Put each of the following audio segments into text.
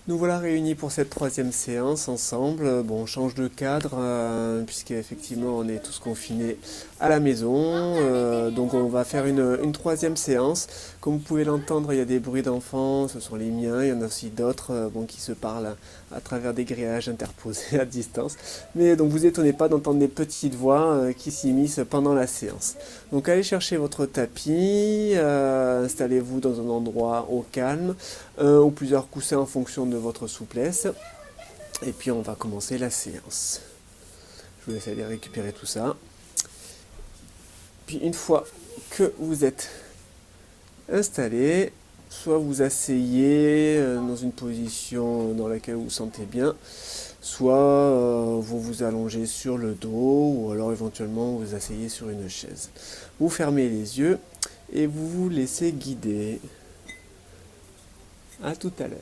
Nous voilà réunis pour cette troisième séance ensemble. Bon, on change de cadre puisqu'effectivement on est tous confinés à la maison. Donc on va faire une troisième séance. Comme vous pouvez l'entendre, il y a des bruits d'enfants, ce sont les miens. Il y en a aussi d'autres qui se parlent à travers des grillages interposés à distance. Mais donc vous étonnez pas d'entendre des petites voix qui s'immiscent pendant la séance. Donc allez chercher votre tapis, installez-vous dans un endroit au calme, un ou plusieurs coussins en fonction de votre souplesse. Et puis on va commencer la séance. Je vous laisse aller récupérer tout ça. Puis une fois que vous êtes installé, soit vous asseyez dans une position dans laquelle vous vous sentez bien, soit vous vous allongez sur le dos, ou alors éventuellement vous vous asseyez sur une chaise. Vous fermez les yeux et vous vous laissez guider. À tout à l'heure.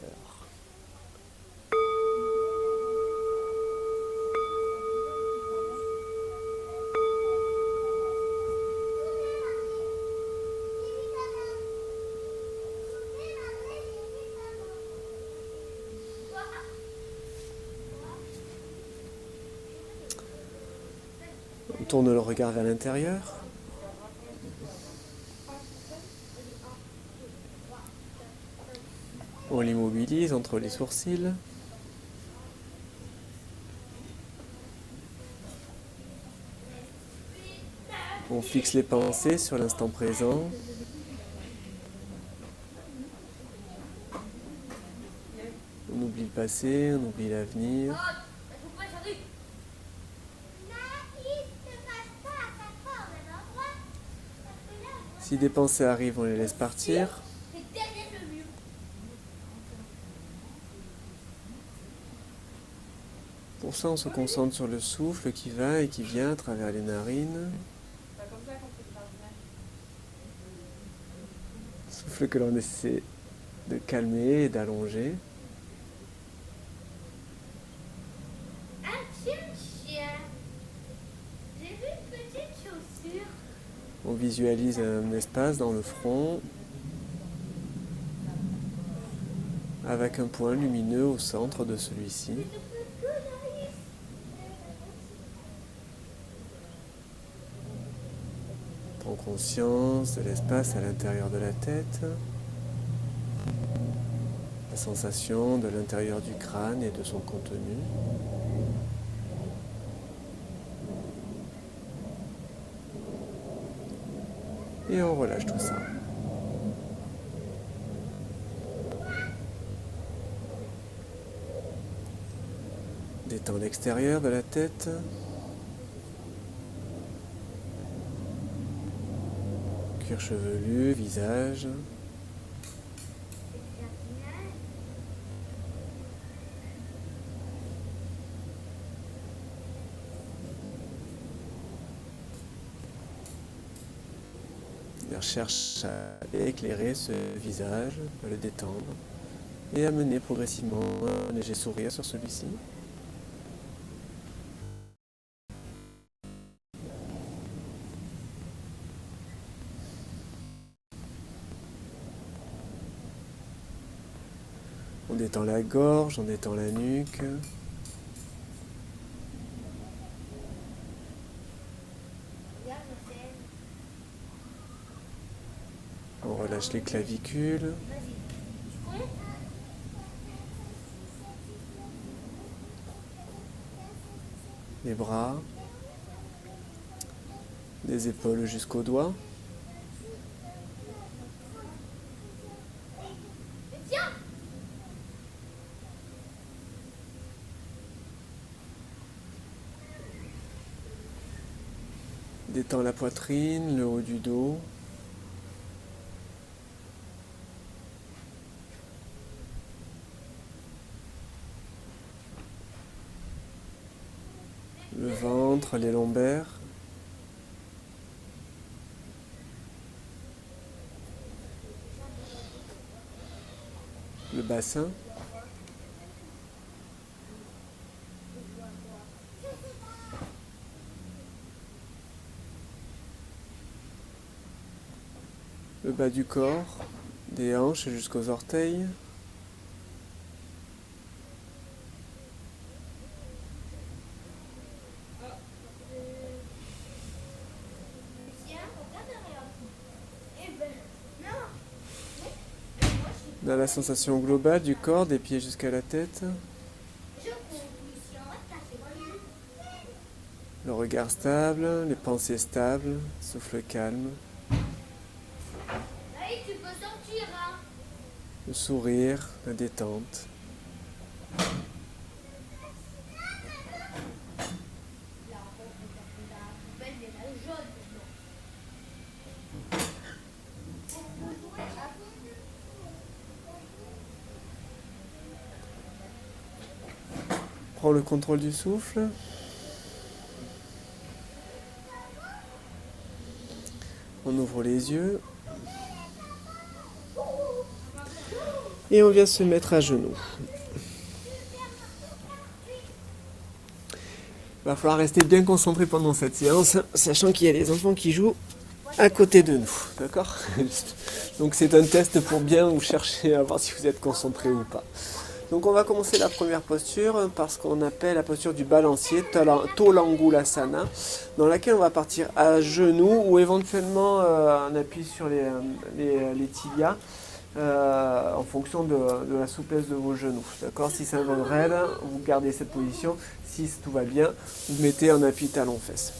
On tourne le regard vers l'intérieur. On l'immobilise entre les sourcils. On fixe les pensées sur l'instant présent. On oublie le passé, on oublie l'avenir. Si des pensées arrivent, on les laisse partir. Pour ça, on se concentre sur le souffle qui va et qui vient à travers les narines. Souffle que l'on essaie de calmer et d'allonger. On visualise un espace dans le front avec un point lumineux au centre de celui-ci. Prends conscience de l'espace à l'intérieur de la tête, la sensation de l'intérieur du crâne et de son contenu. Et on relâche tout ça. Détends l'extérieur de la tête. Cuir chevelu, visage. Cherche à éclairer ce visage, à le détendre et à mener progressivement un léger sourire sur celui-ci. On détend la gorge, on détend la nuque. On relâche les clavicules. Les bras. Des épaules jusqu'aux doigts. Détends la poitrine, le haut du dos. Le ventre, les lombaires. Le bassin. Le bas du corps, des hanches jusqu'aux orteils. On a la sensation globale du corps, des pieds jusqu'à la tête. Le regard stable, les pensées stables, souffle calme. Le sourire, la détente. Prends le contrôle du souffle. On ouvre les yeux. Et on vient se mettre à genoux. Il va falloir rester bien concentré pendant cette séance, sachant qu'il y a les enfants qui jouent à côté de nous. D'accord? Donc c'est un test pour bien vous chercher à voir si vous êtes concentré ou pas. Donc on va commencer la première posture par ce qu'on appelle la posture du balancier, Tolangulasana, dans laquelle on va partir à genoux ou éventuellement on appuie sur les tibias en fonction de la souplesse de vos genoux. D'accord? Si c'est un ventre raide, vous gardez cette position. Si tout va bien, vous mettez en appui talon-fesse.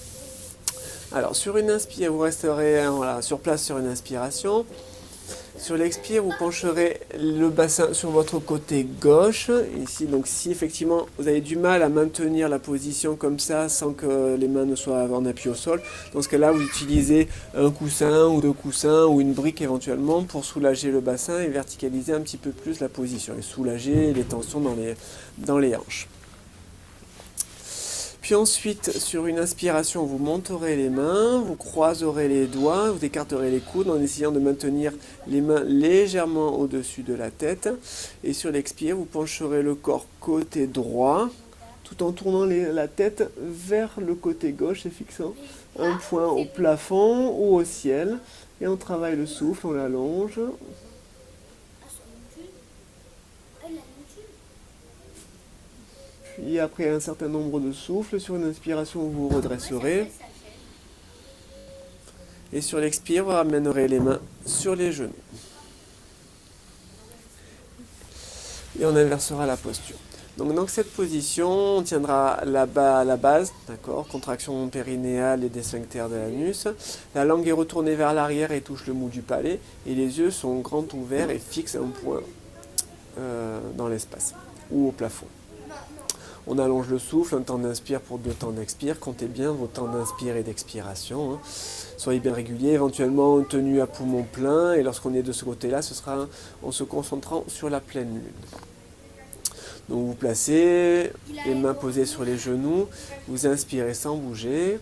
Alors sur une inspire, vous resterez sur place sur une inspiration. Sur l'expire, vous pencherez le bassin sur votre côté gauche. Ici, donc si effectivement vous avez du mal à maintenir la position comme ça sans que les mains ne soient en appui au sol, dans ce cas-là, vous utilisez un coussin ou deux coussins ou une brique éventuellement pour soulager le bassin et verticaliser un petit peu plus la position et soulager les tensions dans les hanches. Puis ensuite, sur une inspiration, vous monterez les mains, vous croiserez les doigts, vous écarterez les coudes en essayant de maintenir les mains légèrement au-dessus de la tête. Et sur l'expire, vous pencherez le corps côté droit, tout en tournant la tête vers le côté gauche et fixant un point au plafond ou au ciel. Et on travaille le souffle, on l'allonge. Puis après un certain nombre de souffles, sur une inspiration, vous vous redresserez. Et sur l'expire, vous ramènerez les mains sur les genoux. Et on inversera la posture. Donc dans cette position, on tiendra la base, d'accord, contraction périnéale et des sphincters de l'anus. La langue est retournée vers l'arrière et touche le mou du palais. Et les yeux sont grands ouverts et fixent un point dans l'espace ou au plafond. On allonge le souffle, un temps d'inspire pour 2 temps d'expire. Comptez bien vos temps d'inspire et d'expiration. Hein. Soyez bien réguliers, éventuellement tenue à poumon plein. Et lorsqu'on est de ce côté-là, ce sera en se concentrant sur la pleine lune. Donc vous placez les mains posées sur les genoux. Vous inspirez sans bouger.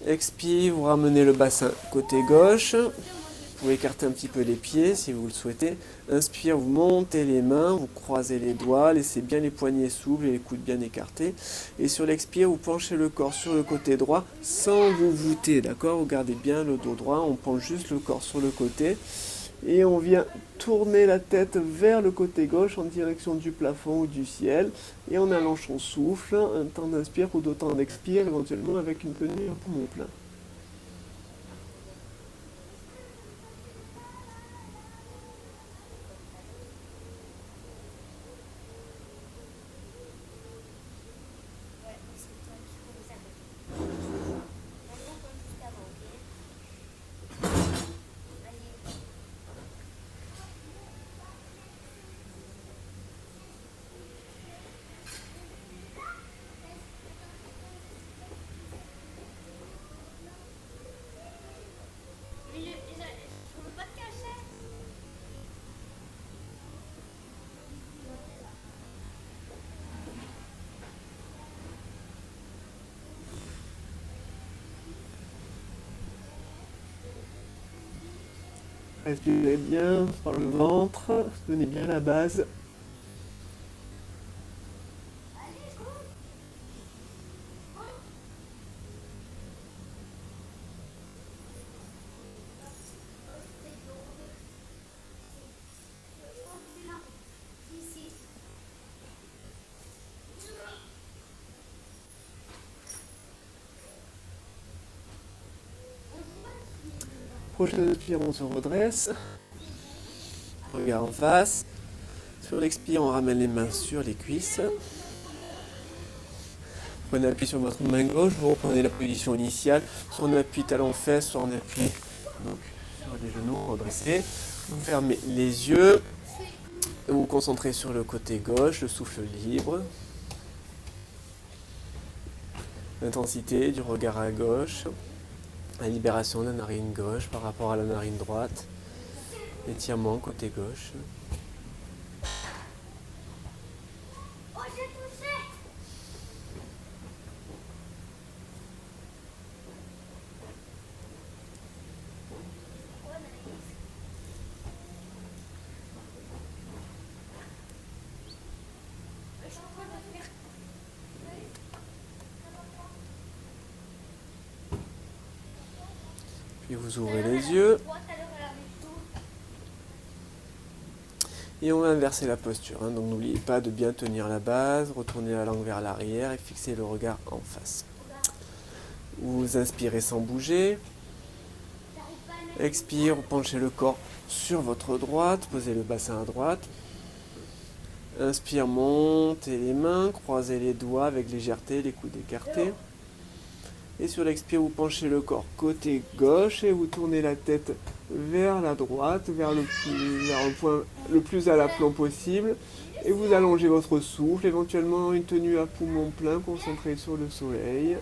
Expire, vous ramenez le bassin côté gauche. Vous pouvez écarter un petit peu les pieds si vous le souhaitez. Inspire, vous montez les mains, vous croisez les doigts, laissez bien les poignets souples et les coudes bien écartés. Et sur l'expire, vous penchez le corps sur le côté droit sans vous voûter, d'accord? Vous gardez bien le dos droit, on penche juste le corps sur le côté. Et on vient tourner la tête vers le côté gauche en direction du plafond ou du ciel. Et on allonge son souffle, un temps d'inspire ou 2 temps d'expire, éventuellement avec une tenue à poumon plein. Respirez bien par le ventre, tenez bien la base. Prochaine inspire, on se redresse. Regard en face. Sur l'expire, on ramène les mains sur les cuisses. Prenez appui sur votre main gauche, vous reprenez la position initiale. Soit on appuie talon-fesse, soit on appuie donc, sur les genoux redressés. Vous fermez les yeux. Vous vous concentrez sur le côté gauche, le souffle libre. L'intensité du regard à gauche. La libération de la narine gauche par rapport à la narine droite. Étirement côté gauche. Puis vous ouvrez les yeux. Et on va inverser la posture. Donc n'oubliez pas de bien tenir la base, retourner la langue vers l'arrière et fixer le regard en face. Vous inspirez sans bouger. Expire, penchez le corps sur votre droite, posez le bassin à droite. Inspire, montez les mains, croisez les doigts avec légèreté, les coudes écartés. Et sur l'expire, vous penchez le corps côté gauche et vous tournez la tête vers la droite, vers le point le plus à l'aplomb possible. Et vous allongez votre souffle, éventuellement une tenue à poumon plein, concentrée sur le soleil.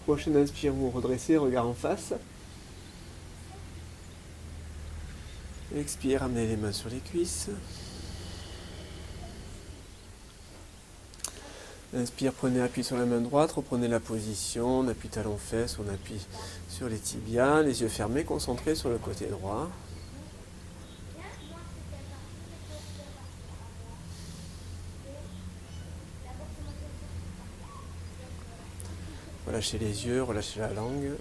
Prochaine inspire, vous redressez, regard en face. Expire, amenez les mains sur les cuisses. Inspire, prenez appui sur la main droite, reprenez la position, on appuie talon-fesse, on appuie sur les tibias, les yeux fermés, concentrés sur le côté droit. Relâchez les yeux, relâchez la langue.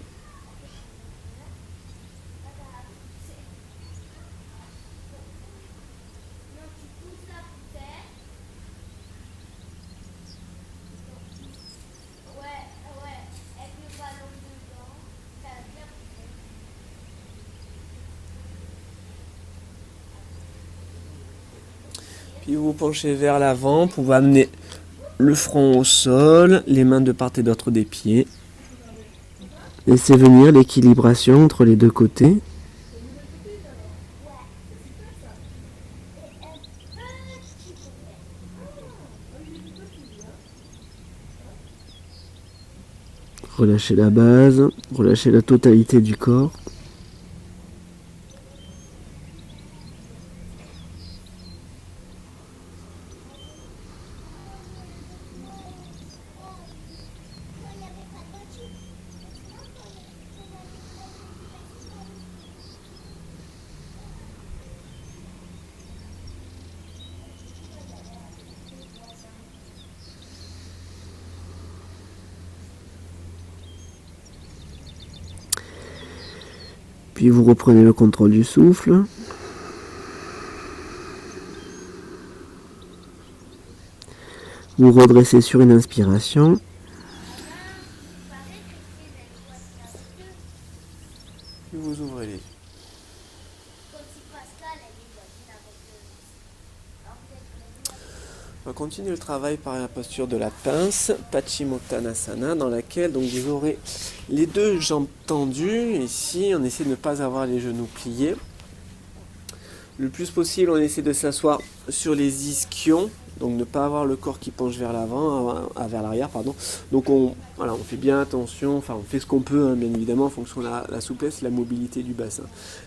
Puis vous penchez vers l'avant, vous pouvez amener le front au sol, les mains de part et d'autre des pieds. Laissez venir l'équilibration entre les deux côtés. Relâchez la base, relâchez la totalité du corps. Puis vous reprenez le contrôle du souffle. Vous redressez sur une inspiration. Puis vous ouvrez les yeux. On va continuer le travail par la posture de la pince, Paschimottanasana, dans laquelle donc, vous aurez les deux jambes tendues. Ici, on essaie de ne pas avoir les genoux pliés. Le plus possible, on essaie de s'asseoir sur les ischions, donc ne pas avoir le corps qui penche vers l'avant, vers l'arrière, pardon. Donc on fait bien attention, enfin on fait ce qu'on peut, hein, bien évidemment, en fonction de la souplesse et la mobilité du bassin.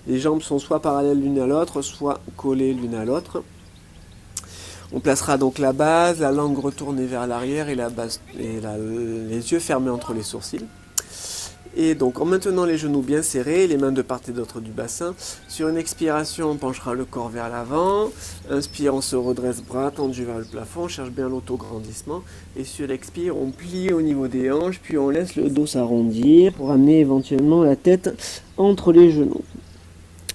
Les jambes sont soit parallèles l'une à l'autre, soit collées l'une à l'autre. On placera donc la base, la langue retournée vers l'arrière et les yeux fermés entre les sourcils. Et donc en maintenant les genoux bien serrés, les mains de part et d'autre du bassin. Sur une expiration, on penchera le corps vers l'avant. Inspire, on se redresse, bras tendus vers le plafond, on cherche bien l'autograndissement. Et sur l'expire, on plie au niveau des hanches, puis on laisse le dos s'arrondir pour amener éventuellement la tête entre les genoux.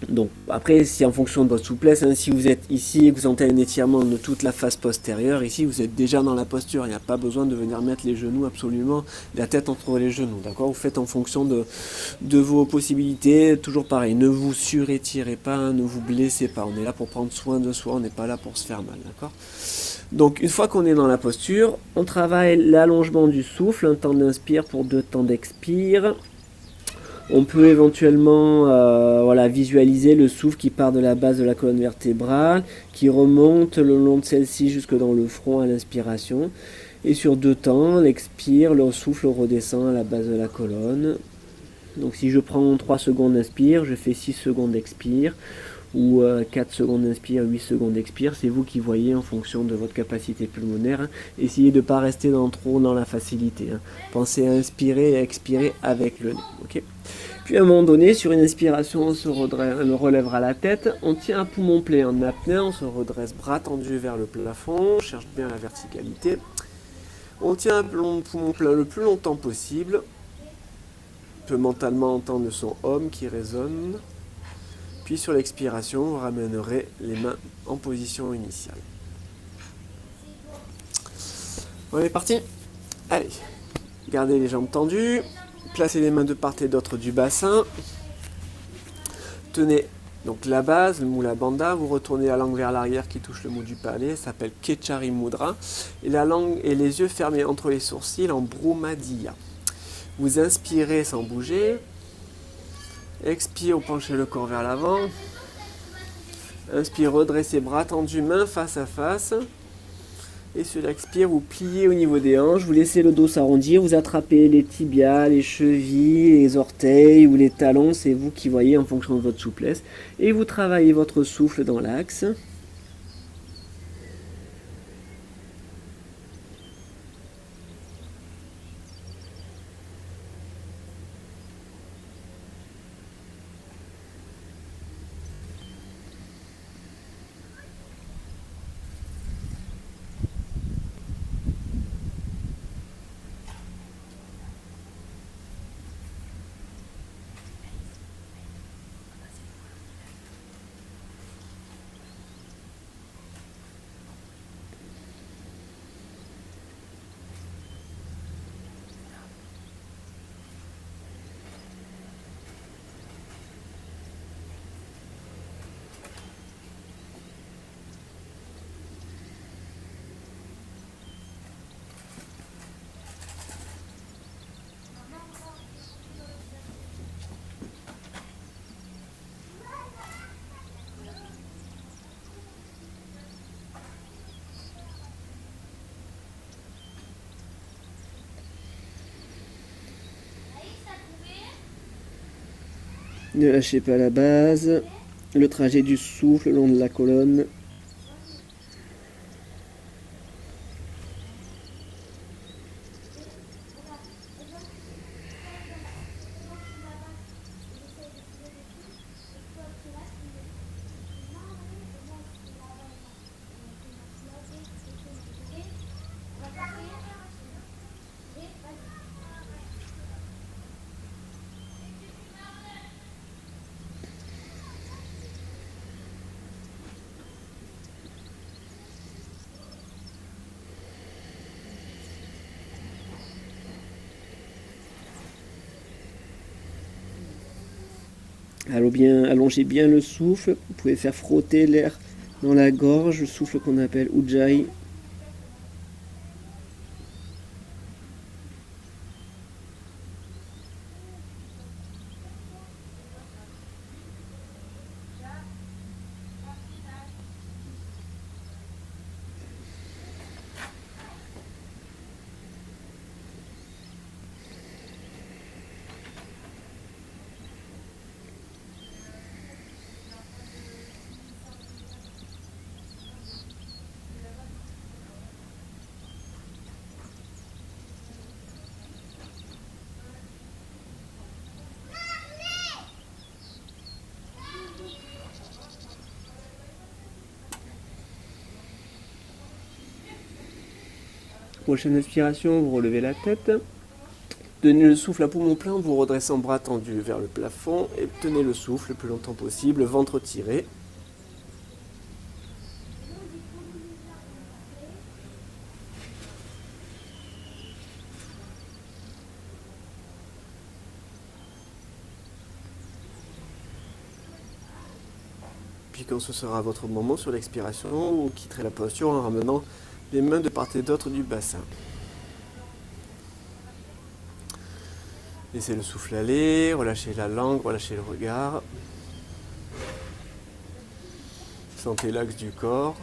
Donc après, c'est en fonction de votre souplesse, hein. Si vous êtes ici et que vous sentez un étirement de toute la face postérieure, ici vous êtes déjà dans la posture, il n'y a pas besoin de venir mettre les genoux absolument, la tête entre les genoux, d'accord? Vous faites en fonction de vos possibilités, toujours pareil, ne vous surétirez pas, ne vous blessez pas, on est là pour prendre soin de soi, on n'est pas là pour se faire mal, d'accord? Donc une fois qu'on est dans la posture, on travaille l'allongement du souffle, un temps d'inspire pour 2 temps d'expire. On peut éventuellement visualiser le souffle qui part de la base de la colonne vertébrale, qui remonte le long de celle-ci jusque dans le front à l'inspiration. Et sur 2 temps, l'expire, le souffle redescend à la base de la colonne. Donc si je prends 3 secondes d'inspire, je fais 6 secondes d'expire, ou 4 secondes d'inspire, 8 secondes d'expire, c'est vous qui voyez en fonction de votre capacité pulmonaire, hein. Essayez de ne pas rester trop dans la facilité, hein. Pensez à inspirer et à expirer avec le nez, okay. Puis à un moment donné, sur une inspiration, on relèvera la tête, on tient un poumon plein en apnée, on se redresse, bras tendus vers le plafond, on cherche bien la verticalité. On tient un poumon plein le plus longtemps possible. On peut mentalement entendre le son OM qui résonne. Puis sur l'expiration, vous ramènerez les mains en position initiale. On est parti? Allez, gardez les jambes tendues, placez les mains de part et d'autre du bassin. Tenez donc la base, le Mula Bandha, vous retournez la langue vers l'arrière qui touche le mot du palais, ça s'appelle Kechari Mudra, et la langue et les yeux fermés entre les sourcils en Brahmadiya. Vous inspirez sans bouger. Expire, penchez le corps vers l'avant. Inspire, redressez bras tendus, mains face à face. Et sur l'expire, vous pliez au niveau des hanches, vous laissez le dos s'arrondir, vous attrapez les tibias, les chevilles, les orteils ou les talons, c'est vous qui voyez en fonction de votre souplesse. Et vous travaillez votre souffle dans l'axe. Ne lâchez pas la base, le trajet du souffle le long de la colonne. Allongez bien le souffle, vous pouvez faire frotter l'air dans la gorge, le souffle qu'on appelle Ujjayi. Prochaine inspiration, vous relevez la tête. Tenez le souffle à poumon plein, vous redressez en bras tendus vers le plafond et tenez le souffle le plus longtemps possible, ventre tiré. Puis quand ce sera votre moment sur l'expiration, vous quitterez la posture en ramenant les mains de part et d'autre du bassin. Laissez le souffle aller, relâchez la langue, relâchez le regard. Sentez l'axe du corps.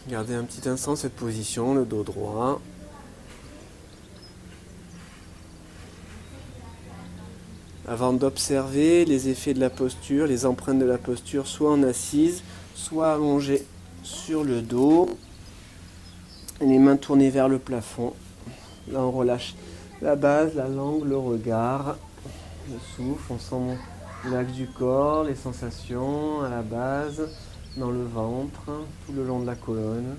Gardez un petit instant cette position, le dos droit. Avant d'observer les effets de la posture, les empreintes de la posture, soit en assise, soit allongée sur le dos. Les mains tournées vers le plafond. Là, on relâche la base, la langue, le regard, le souffle. On sent l'axe du corps, les sensations à la base, dans le ventre, tout le long de la colonne.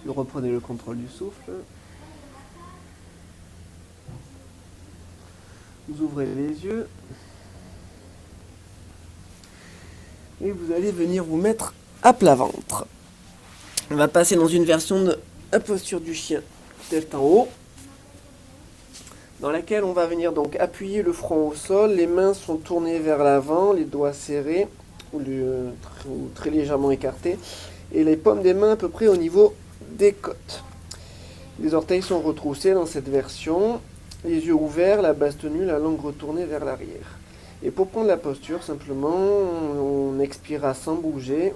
Puis reprenez le contrôle du souffle. Vous ouvrez les yeux. Et vous allez venir vous mettre à plat ventre. On va passer dans une version de la posture du chien, tête en haut, dans laquelle on va venir donc appuyer le front au sol, les mains sont tournées vers l'avant, les doigts serrés ou très légèrement écartés, et les paumes des mains à peu près au niveau des côtes. Les orteils sont retroussés dans cette version, les yeux ouverts, la base tenue, la langue retournée vers l'arrière. Et pour prendre la posture, simplement, on expirera sans bouger.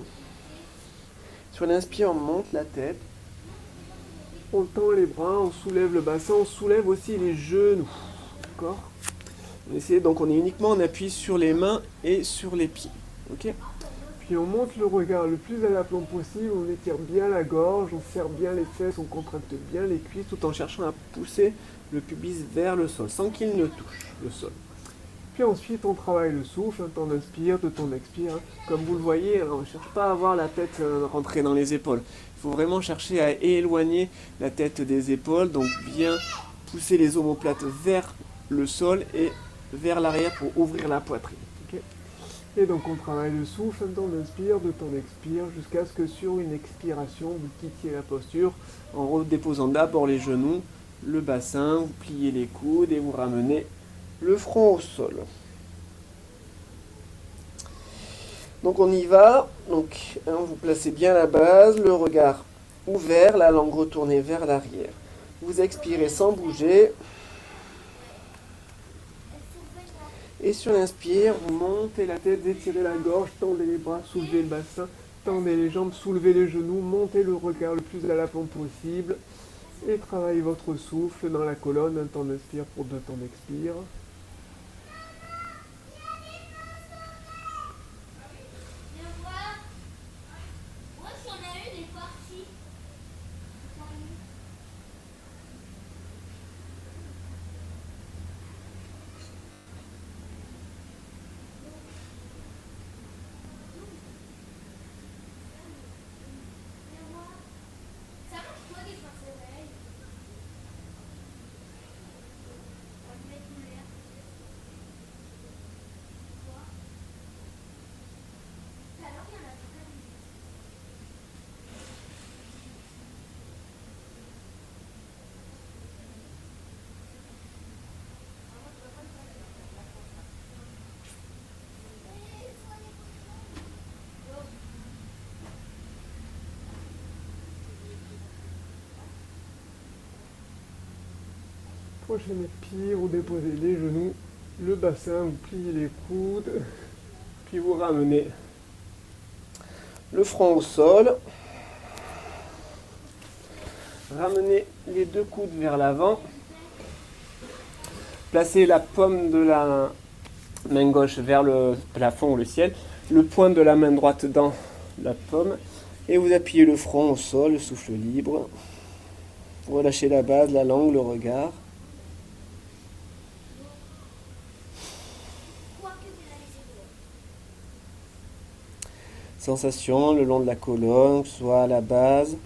Sur l'inspire, on monte la tête, on tend les bras, on soulève le bassin, on soulève aussi les genoux. D'accord ? Donc on est uniquement en appui sur les mains et sur les pieds. Ok ? Puis on monte le regard le plus à l'aplomb possible, on étire bien la gorge, on serre bien les fesses, on contracte bien les cuisses tout en cherchant à pousser le pubis vers le sol, sans qu'il ne touche le sol. Puis ensuite on travaille le souffle, un temps d'inspire, deux temps d'expire. Comme vous le voyez, on ne cherche pas à avoir la tête rentrer dans les épaules. Il faut vraiment chercher à éloigner la tête des épaules, donc bien pousser les omoplates vers le sol et vers l'arrière pour ouvrir la poitrine. Okay ? Et donc on travaille le souffle, un temps d'inspire, deux temps d'expire, jusqu'à ce que sur une expiration, vous quittiez la posture en redéposant d'abord les genoux, le bassin, vous pliez les coudes et vous ramenez le front au sol. Donc on y va. Donc vous placez bien la base, le regard ouvert, la langue retournée vers l'arrière. Vous expirez sans bouger. Et sur l'inspire, vous montez la tête, étirez la gorge, tendez les bras, soulevez le bassin, tendez les jambes, soulevez les genoux, montez le regard le plus à l'aplomb possible. Et travaillez votre souffle dans la colonne, un temps d'inspire pour deux temps d'expire. Prochain expire, vous déposez les genoux, le bassin, vous pliez les coudes, puis vous ramenez le front au sol. Ramenez les deux coudes vers l'avant. Placez la paume de la main gauche vers le plafond ou le ciel, le poing de la main droite dans la paume et vous appuyez le front au sol, le souffle libre. Relâchez la base, la langue, le regard. Sensation le long de la colonne, que ce soit à la base,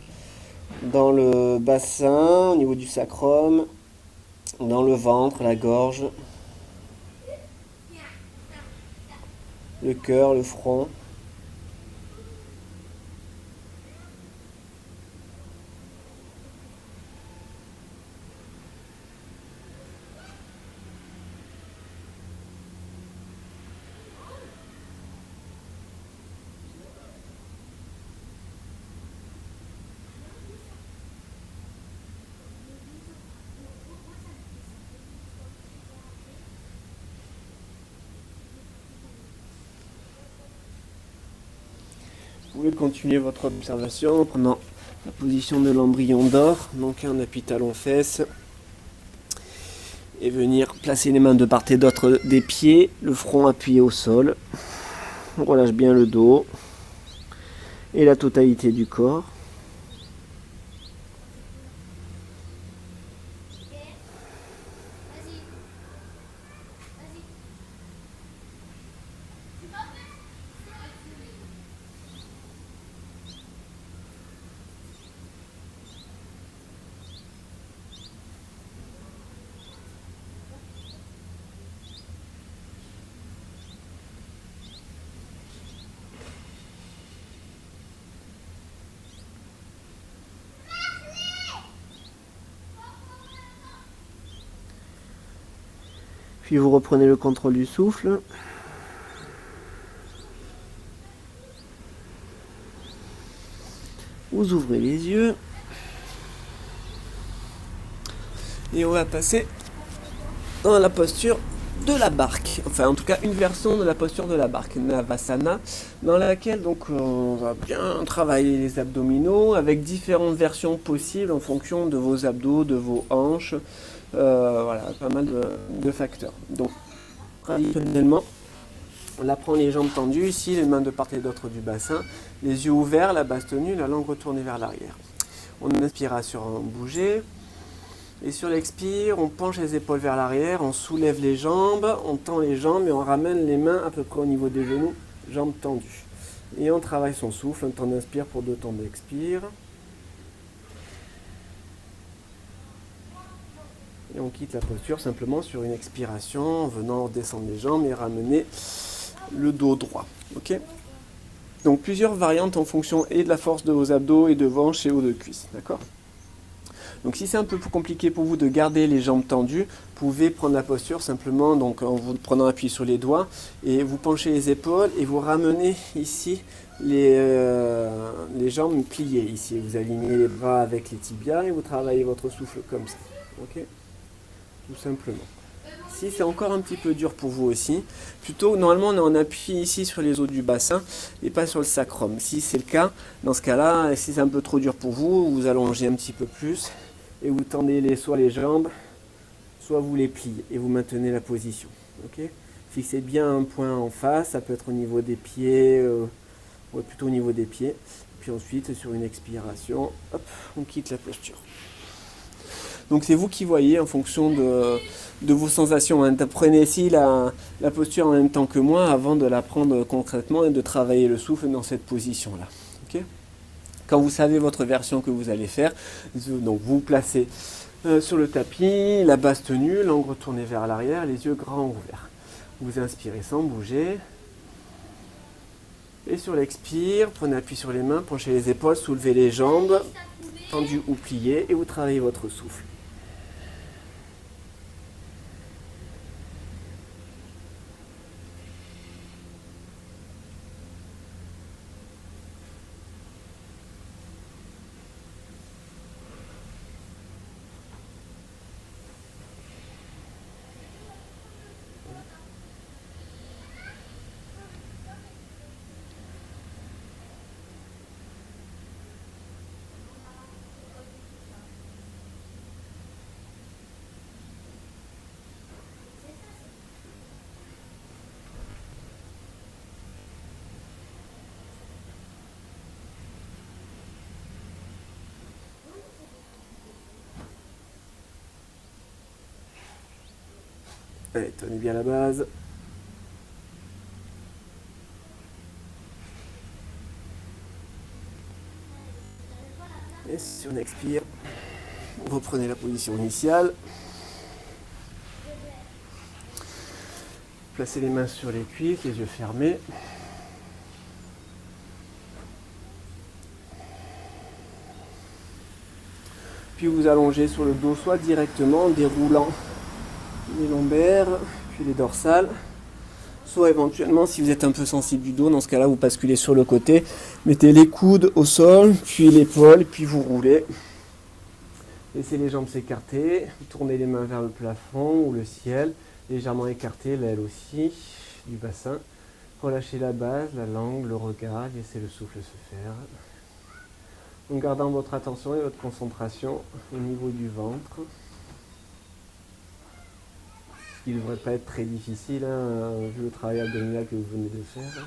dans le bassin, au niveau du sacrum, dans le ventre, la gorge, le cœur, le front. Vous pouvez continuer votre observation en prenant la position de l'embryon d'or, donc un appui talon-fesse, et venir placer les mains de part et d'autre des pieds, le front appuyé au sol. On relâche bien le dos et la totalité du corps. Puis vous reprenez le contrôle du souffle. Vous ouvrez les yeux. Et on va passer dans la posture de la barque. Enfin, en tout cas, une version de la posture de la barque, Navasana, dans laquelle donc on va bien travailler les abdominaux avec différentes versions possibles en fonction de vos abdos, de vos hanches. Voilà, pas mal de facteurs. Donc, traditionnellement, on la prend les jambes tendues, ici, les mains de part et d'autre du bassin, les yeux ouverts, la base tenue, la langue retournée vers l'arrière. On inspire sur un bouger. Et sur l'expire, on penche les épaules vers l'arrière, on soulève les jambes, on tend les jambes et on ramène les mains à peu près au niveau des genoux, jambes tendues. Et on travaille son souffle, un temps d'inspire pour 2 temps d'expire. Et on quitte la posture simplement sur une expiration en venant descendre les jambes et ramener le dos droit. Ok ? Donc plusieurs variantes en fonction et de la force de vos abdos et de vos hanches et haut de cuisse. D'accord ? Donc si c'est un peu plus compliqué pour vous de garder les jambes tendues, vous pouvez prendre la posture simplement donc en vous prenant appui sur les doigts et vous penchez les épaules et vous ramenez ici les jambes pliées ici. Vous alignez les bras avec les tibias et vous travaillez votre souffle comme ça. Ok ? Tout simplement. Si c'est encore un petit peu dur pour vous aussi, plutôt normalement on est en appui ici sur les os du bassin et pas sur le sacrum. Si c'est le cas, dans ce cas-là, si c'est un peu trop dur pour vous, vous allongez un petit peu plus et vous tendez soit les jambes, soit vous les pliez et vous maintenez la position. Okay ? Fixez bien un point en face, ça peut être au niveau des pieds, plutôt au niveau des pieds. Puis ensuite, sur une expiration, hop, on quitte la posture. Donc c'est vous qui voyez en fonction de vos sensations. Prenez ici la posture en même temps que moi avant de la prendre concrètement et de travailler le souffle dans cette position-là. Okay ? Quand vous savez votre version que vous allez faire, donc vous placez sur le tapis, la base tenue, langue retournée vers l'arrière, les yeux grands ouverts. Vous inspirez sans bouger. Et sur l'expire, prenez appui sur les mains, penchez les épaules, soulevez les jambes, tendues ou pliées, et vous travaillez votre souffle. Allez, tenez bien la base. Et si on expire, reprenez la position initiale. Placez les mains sur les cuisses, les yeux fermés. Puis vous allongez sur le dos, soit directement en déroulant les lombaires, puis les dorsales. Soit éventuellement, si vous êtes un peu sensible du dos, dans ce cas-là, vous basculez sur le côté. Mettez les coudes au sol, puis l'épaule, puis vous roulez. Laissez les jambes s'écarter. Tournez les mains vers le plafond ou le ciel. Légèrement écartez l'aile aussi du bassin. Relâchez la base, la langue, le regard. Laissez le souffle se faire. En gardant votre attention et votre concentration au niveau du ventre. Ce qui ne devrait pas être très difficile, hein, vu le travail abdominal que vous venez de faire.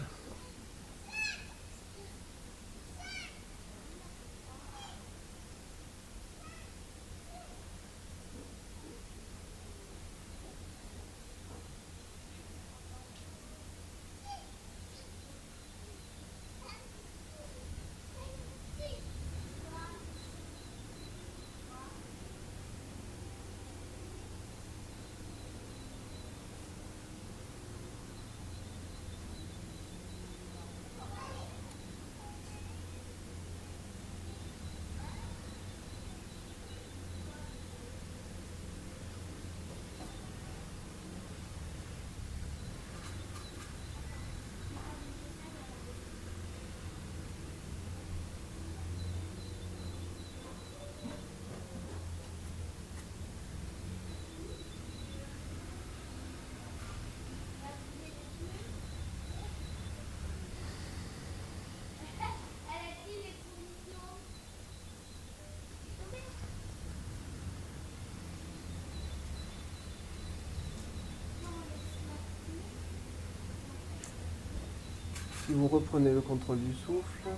Si vous reprenez le contrôle du souffle,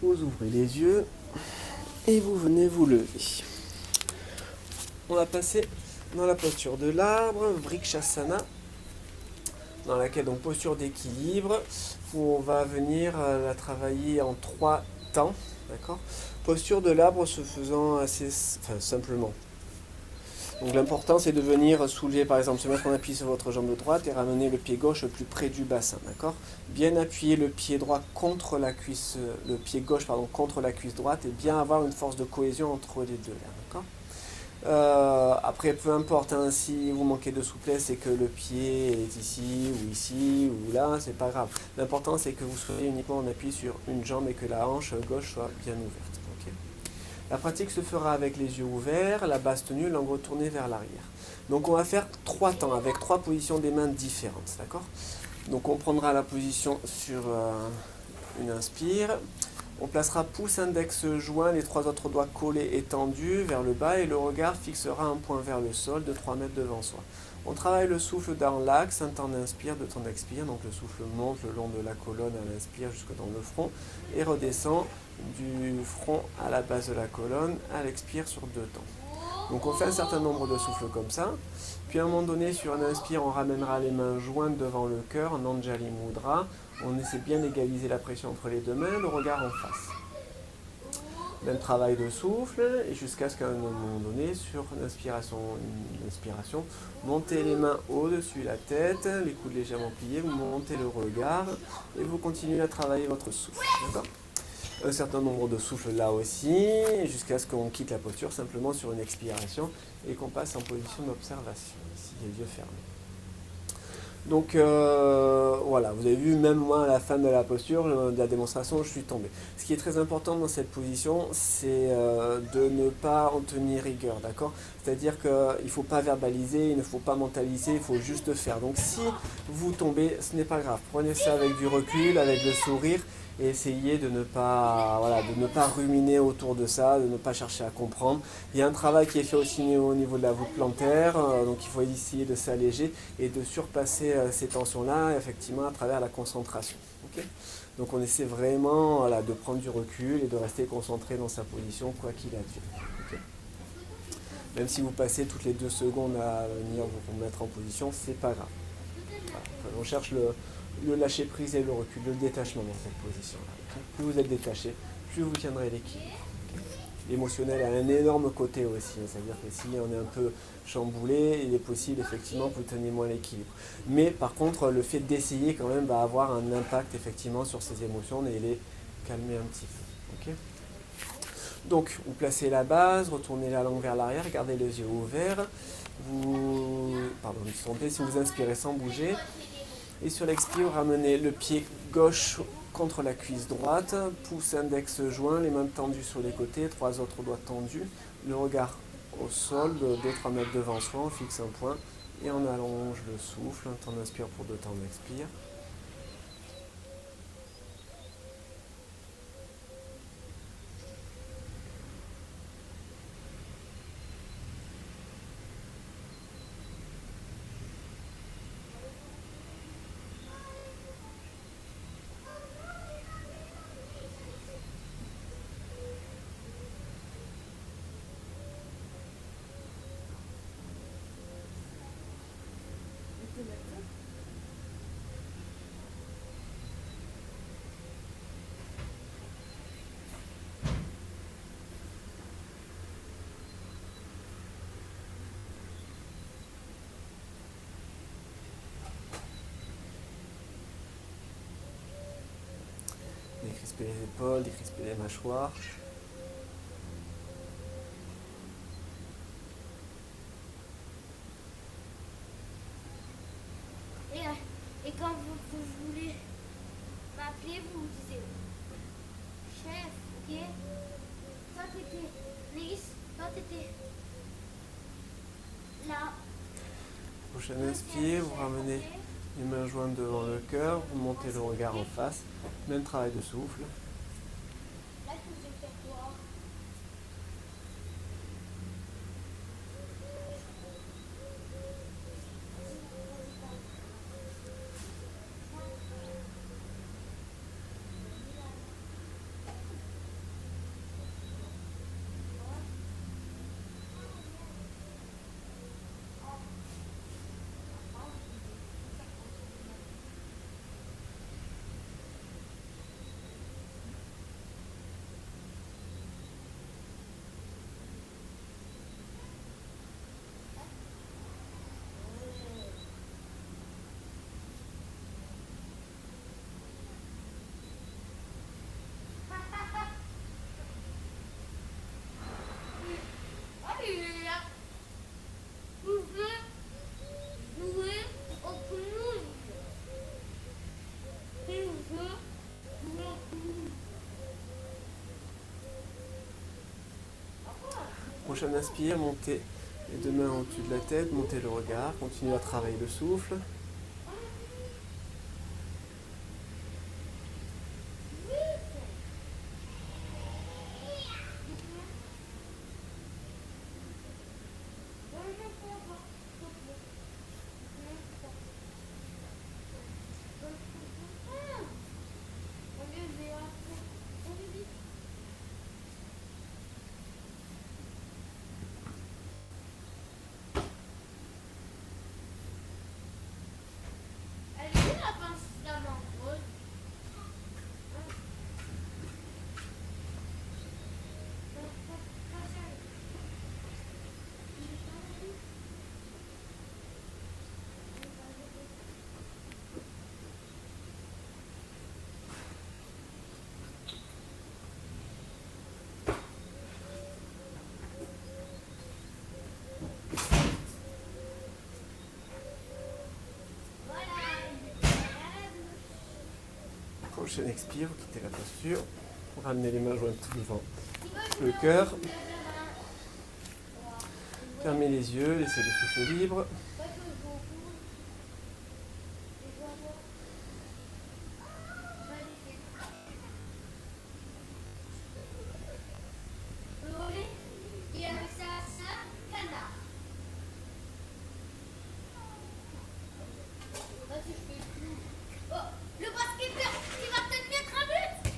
vous ouvrez les yeux et vous venez vous lever. On va passer dans la posture de l'arbre, Vrikshasana, dans laquelle, donc, posture d'équilibre, où on va venir la travailler en 3 temps, d'accord ? Posture de l'arbre se faisant assez simplement. Donc l'important, c'est de venir soulever, par exemple, se mettre en appui sur votre jambe droite et ramener le pied gauche le plus près du bassin, d'accord ? Bien appuyer le pied droit contre la cuisse, le pied gauche, pardon, contre la cuisse droite, et bien avoir une force de cohésion entre les deux, là, d'accord ? Après, peu importe, hein, si vous manquez de souplesse et que le pied est ici ou là, c'est pas grave. L'important, c'est que vous soyez uniquement en appui sur une jambe et que la hanche gauche soit bien ouverte. Okay ? La pratique se fera avec les yeux ouverts, la base tenue, langue retournée vers l'arrière. Donc on va faire 3 temps avec 3 positions des mains différentes, d'accord ? Donc on prendra la position sur une inspire. On placera pouce, index, joint, les 3 autres doigts collés et tendus vers le bas et le regard fixera un point vers le sol de 3 mètres devant soi. On travaille le souffle dans l'axe, un temps d'inspire, 2 temps d'expire. Donc le souffle monte le long de la colonne à l'inspire jusque dans le front et redescend du front à la base de la colonne à l'expire sur 2 temps. Donc on fait un certain nombre de souffles comme ça. Puis à un moment donné, sur un inspire, on ramènera les mains jointes devant le cœur en Anjali Mudra. On essaie bien d'égaliser la pression entre les 2 mains, le regard en face. Même travail de souffle, et jusqu'à ce qu'à un moment donné, sur une inspiration, montez les mains au-dessus de la tête, les coudes légèrement pliés, vous montez le regard, et vous continuez à travailler votre souffle. D'accord ? Un certain nombre de souffles là aussi, jusqu'à ce qu'on quitte la posture simplement sur une expiration, et qu'on passe en position d'observation, ici les yeux fermés. Donc voilà, vous avez vu, même moi à la fin de la posture, de la démonstration, je suis tombé. Ce qui est très important dans cette position, c'est de ne pas en tenir rigueur, d'accord ? C'est-à-dire qu'il ne faut pas verbaliser, il ne faut pas mentaliser, il faut juste faire. Donc si vous tombez, ce n'est pas grave. Prenez ça avec du recul, avec le sourire, et essayez de ne pas ruminer autour de ça, de ne pas chercher à comprendre. Il y a un travail qui est fait aussi au niveau de la voûte plantaire, donc il faut essayer de s'alléger et de surpasser ces tensions-là, effectivement, à travers la concentration. Okay ? Donc on essaie vraiment de prendre du recul et de rester concentré dans sa position, quoi qu'il advienne. Okay ? Même si vous passez toutes les 2 secondes à venir vous remettre en position, c'est pas grave. Voilà. Enfin, on cherche le lâcher prise et le recul, le détachement dans cette position-là. Plus vous êtes détaché, plus vous tiendrez l'équilibre. L'émotionnel a un énorme côté aussi, c'est-à-dire que si on est un peu chamboulé, il est possible effectivement que vous teniez moins l'équilibre. Mais par contre, le fait d'essayer quand même va avoir un impact effectivement sur ces émotions et les calmer un petit peu. Okay, donc, vous placez la base, retournez la langue vers l'arrière, gardez les yeux ouverts. Si vous inspirez sans bouger. Et sur l'expire, ramenez le pied gauche contre la cuisse droite, pouce index joint, les mains tendues sur les côtés, 3 autres doigts tendus, le regard au sol, de 2-3 mètres devant soi, on fixe un point et on allonge le souffle, un temps d'inspire pour 2 temps d'expire. Décrisper les épaules, décrisper les mâchoires. Et quand vous voulez m'appeler, vous me disiez chef, ok? Toi t'étais Lise, toi t'étais là. Prochaine inspire, vous ramenez les mains jointes devant le cœur, vous montez le regard en face, même travail de souffle. Là tu faisais faire quoi? Prochaine inspire, montez les 2 mains au-dessus de la tête, montez le regard, continuez à travailler le souffle. Prochaine expire, vous quittez la posture, vous ramenez les mains jointes devant le cœur. Fermez les yeux, laissez le souffle libre. Le basketteur, il va peut-être mettre un but.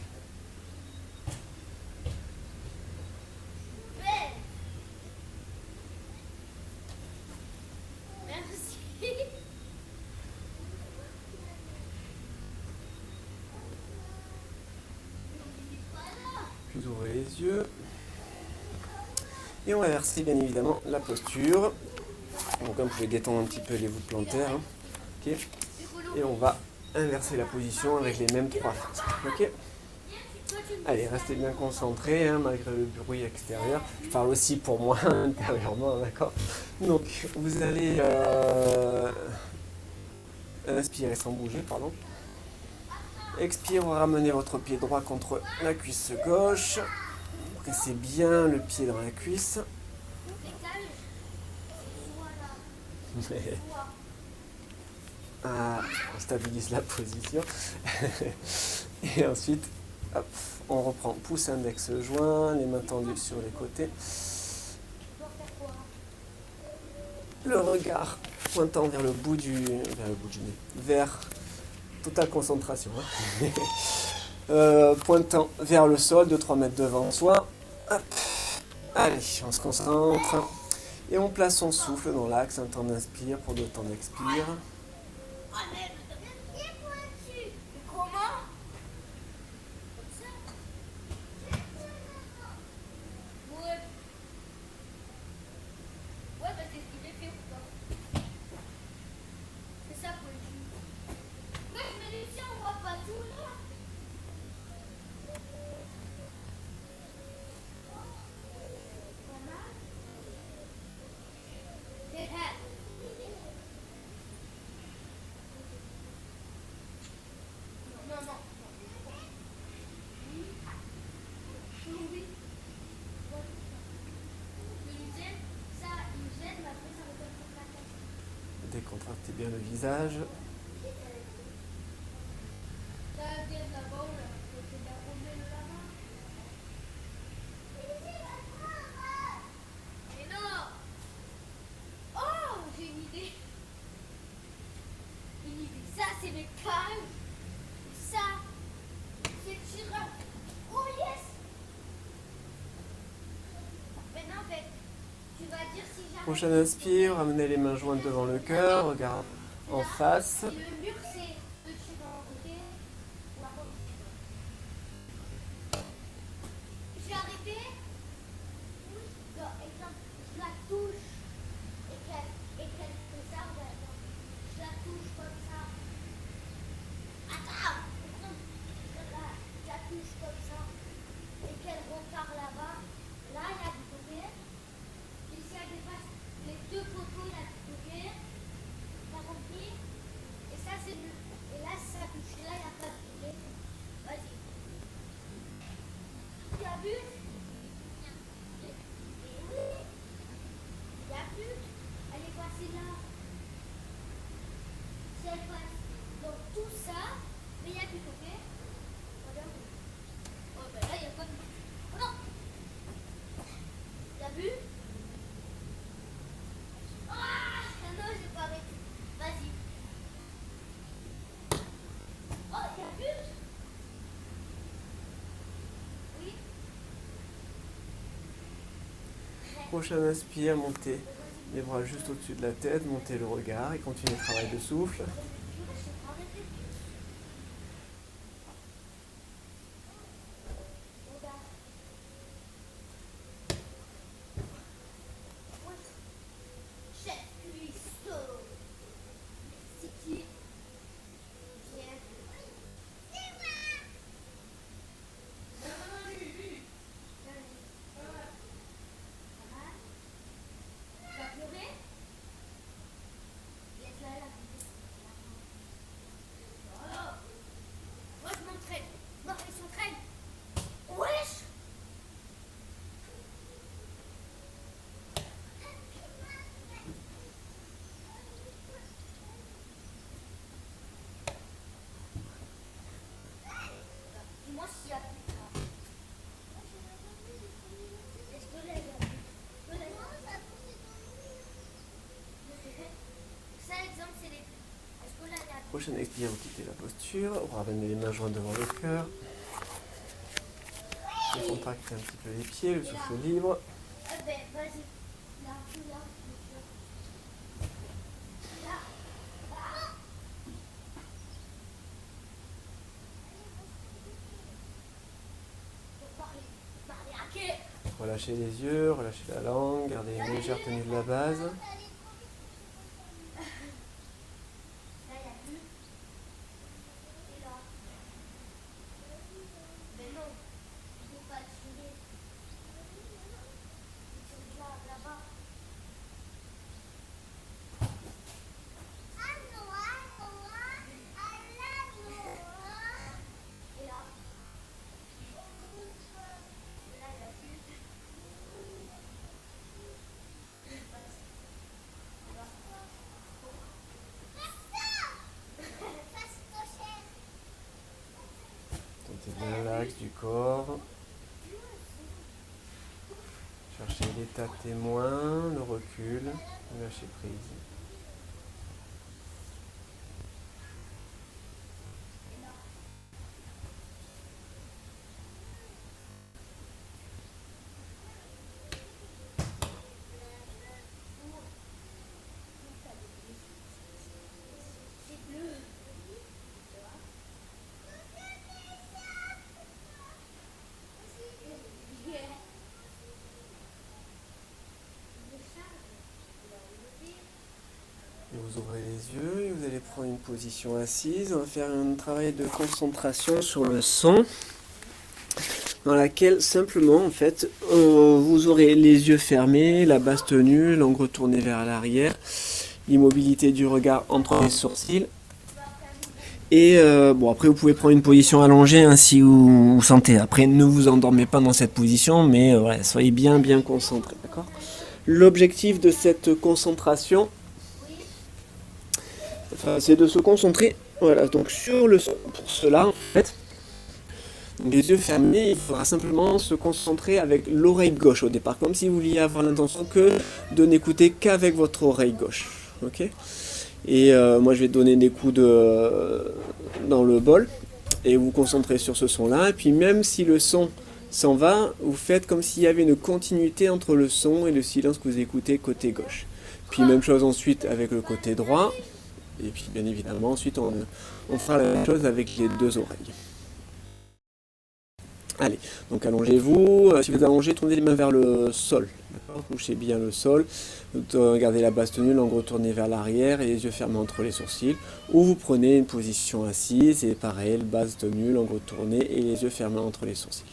Vous ouvrez les yeux. Et on va verser bien évidemment la posture. Donc comme vous pouvez détendre un petit peu les voûtes plantaires. Hein. Okay. Et on va inverser la position avec les mêmes 3 phases. Ok. Allez, restez bien concentrés, hein, malgré le bruit extérieur. Je parle aussi pour moi intérieurement, d'accord. Donc, vous allez inspirer sans bouger, pardon. Expire, ramenez votre pied droit contre la cuisse gauche. Pressez bien le pied dans la cuisse. Ah, on stabilise la position. Et ensuite, hop, on reprend pouce index joint, les mains tendues sur les côtés. Le regard pointant vers le bout du nez, vers totale concentration. Hein. Pointant vers le sol de 3 mètres devant soi. Hop. Allez, on se concentre. Et on place son souffle dans l'axe, un temps d'inspire pour 2 temps d'expire. Décontractez bien le visage. Ça, c'est mes palmes. Ça, c'est tireur. Oh yes. Maintenant, en fait, tu vas dire si j'arrête. Prochain inspire, ramenez les mains jointes devant le cœur, regard en face. Et le mur, c'est le tireur en côté. J'ai arrêté. Genre, exemple, je la touche et qu'elle fait ça, regarde. Je la touche comme ça. Attends, je la touche comme ça et qu'elle repart là-bas. Là, il y a du côté. Et si elle dépasse les 2 poteaux, il y a du côté. T'as compris? Et ça, c'est le. Et là, si ça touche là, il n'y a pas de côté. Vas-y. Tu as vu? Et oui. Il n'y a plus. Elle est passée là. Si elle passe dans tout ça, mais il n'y a plus de côté. Regarde. Oh, ben là, il n'y a pas de. Oh non! T'as vu? Ah non, j'ai pas arrêté. Vas-y. Oh, t'as vu? Oui. Prochain inspire, montez les bras juste au-dessus de la tête, montez le regard et continuez le travail de souffle. Chef cuistot. C'est qui? Viens. Tu vas pleurer? Laisse-la là. Oh. Moi je m'entraîne. Moi il s'entraîne. Wesh. Dis-moi s'il y a plus de ça. Est-ce que là il y a plus? Ça, exemple, c'est les. Est-ce que là il y a plus? Prochain expire, vous quittez la posture, vous ramenez les mains jointes devant le cœur. Décontractez un petit peu les pieds, le souffle libre. Eh ben, vas-y. Là, là, monsieur. Là. Ah. Faut parler. Relâchez les yeux, relâchez la langue, gardez une légère tenue de la base. Là, il n'y a plus. Et là. Mais non, il ne faut pas tirer. Il tire là-bas. Et là. Là, il n'y a plus. Sentez bien l'axe du corps. Cherchez l'état témoin, le recul, lâchez prise. C'est bleu. Et vous ouvrez les yeux et vous allez prendre une position assise. On va faire un travail de concentration sur le son, dans laquelle simplement en fait vous aurez les yeux fermés, la base tenue, langue retournée vers l'arrière, l'immobilité du regard entre les sourcils. Et bon, après vous pouvez prendre une position allongée hein, si vous sentez. Après ne vous endormez pas dans cette position, mais voilà, soyez bien concentrés, d'accord ? L'objectif de cette concentration, c'est de se concentrer, voilà, donc sur le son. Pour cela, en fait, les yeux fermés, il faudra simplement se concentrer avec l'oreille gauche au départ, comme si vous vouliez avoir l'intention que de n'écouter qu'avec votre oreille gauche, ok ? Et moi, je vais donner des coups dans le bol, et vous vous concentrez sur ce son-là, et puis même si le son s'en va, vous faites comme s'il y avait une continuité entre le son et le silence que vous écoutez côté gauche. Puis même chose ensuite avec le côté droit. Et puis bien évidemment, ensuite on fera la même chose avec les deux oreilles. Allez, donc allongez-vous. Si vous allongez, tournez les mains vers le sol. Touchez bien le sol. Gardez la base tenue, langue retournée vers l'arrière et les yeux fermés entre les sourcils. Ou vous prenez une position assise et pareil, base tenue, langue retournée et les yeux fermés entre les sourcils.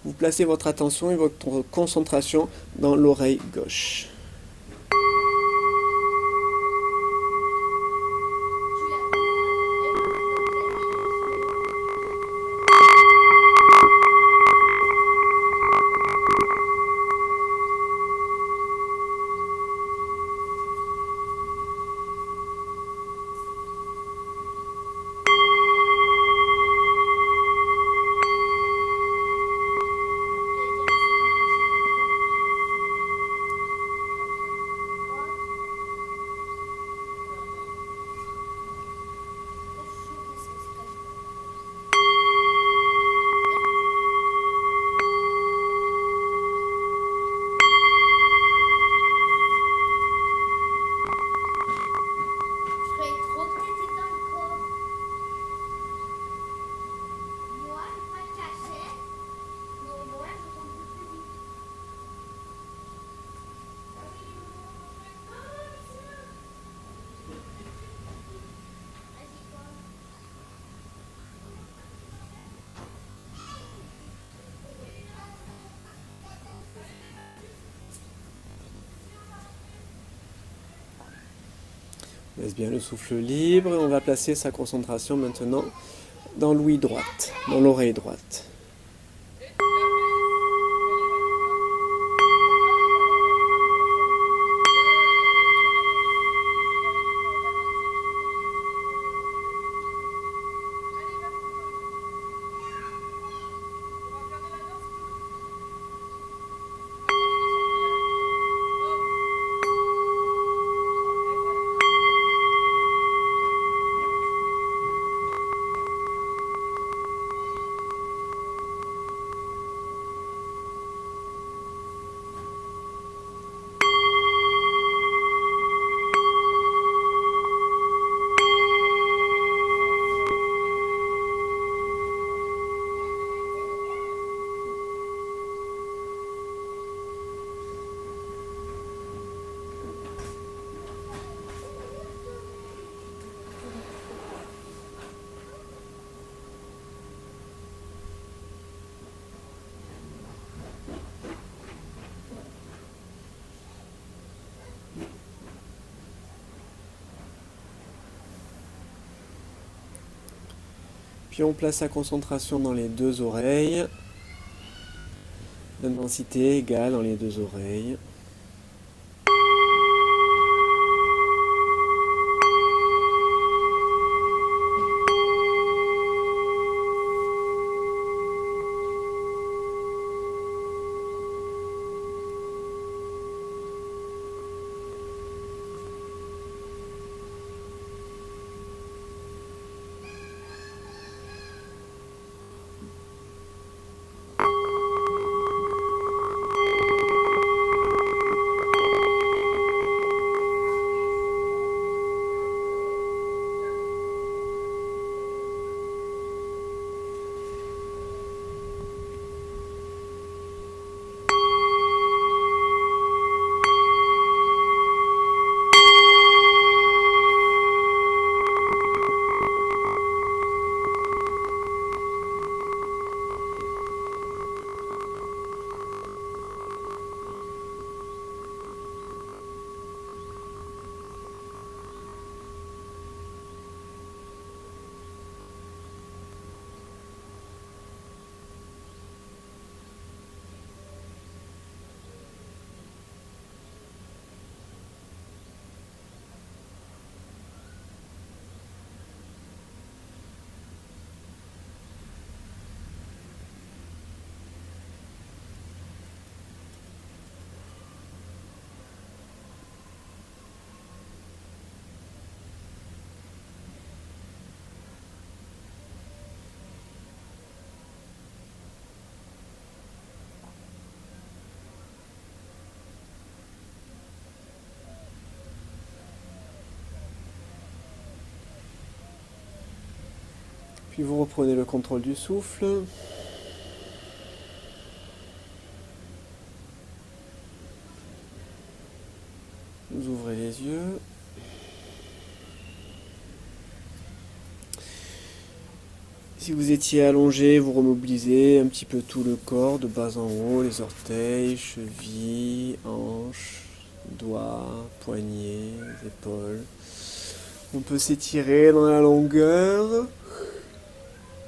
Vous placez votre attention et votre concentration dans l'oreille gauche. Laisse bien le souffle libre et on va placer sa concentration maintenant dans l'ouïe droite, dans l'oreille droite. Puis on place la concentration dans les deux oreilles. L'intensité égale dans les deux oreilles. Puis vous reprenez le contrôle du souffle. Vous ouvrez les yeux. Si vous étiez allongé, vous remobilisez un petit peu tout le corps, de bas en haut, les orteils, chevilles, hanches, doigts, poignets, épaules. On peut s'étirer dans la longueur.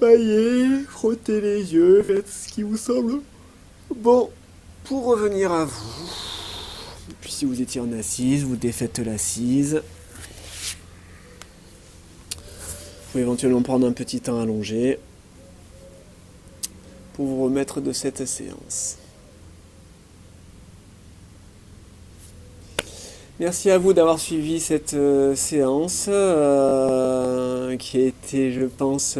Baillez, frottez les yeux, faites ce qui vous semble bon pour revenir à vous. Puis si vous étiez en assise, vous défaites l'assise. Vous pouvez éventuellement prendre un petit temps allongé pour vous remettre de cette séance. Merci à vous d'avoir suivi cette séance qui a été, je pense,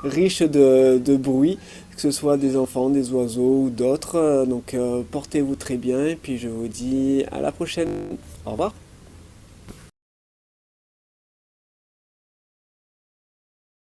riche de bruit, que ce soit des enfants, des oiseaux ou d'autres. Donc portez-vous très bien et puis je vous dis à la prochaine. Au revoir.